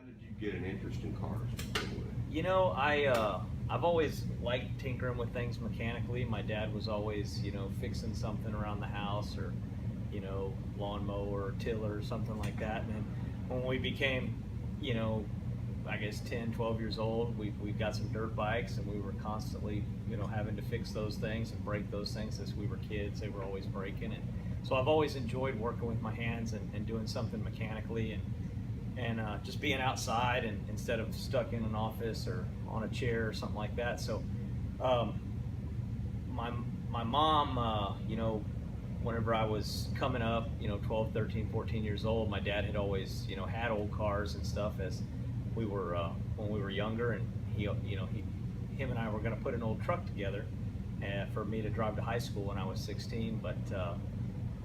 How did you get an interest in cars? You know, I've always liked tinkering with things mechanically. My dad was always, fixing something around the house, or lawnmower or tiller or something like that. And then when we became, I guess 10, 12 years old, we got some dirt bikes, and we were constantly, having to fix those things and break those things. As we were kids, they were always breaking. And so I've always enjoyed working with my hands and doing something mechanically, and just being outside, and instead of stuck in an office or on a chair or something like that. So my mom, whenever I was coming up, 12, 13, 14 years old, my dad had always, had old cars and stuff as we were, when we were younger, and him and I were going to put an old truck together for me to drive to high school when I was 16, but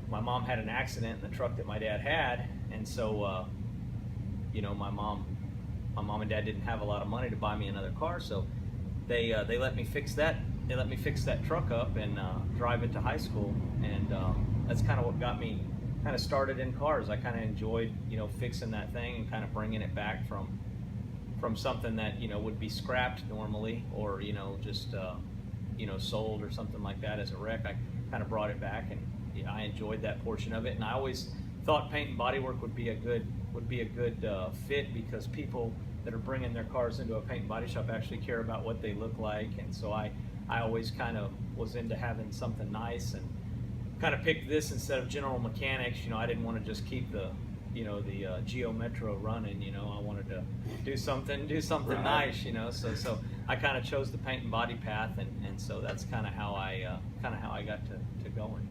my mom had an accident in the truck that my dad had, and so my mom and dad didn't have a lot of money to buy me another car, so they let me fix that. They let me fix that truck up and drive it to high school, and that's kind of what got me kind of started in cars. I kind of enjoyed fixing that thing and kind of bringing it back from something that would be scrapped normally, or just sold or something like that as a wreck. I kind of brought it back, and I enjoyed that portion of it. And I always thought paint and body work would be a good fit, because people that are bringing their cars into a paint and body shop actually care about what they look like. And so I always kind of was into having something nice, and kind of picked this instead of General Mechanics. I didn't want to just keep the Geo Metro running. I wanted to do something Right. nice. So I kind of chose the paint and body path, and so that's kind of how I got to going.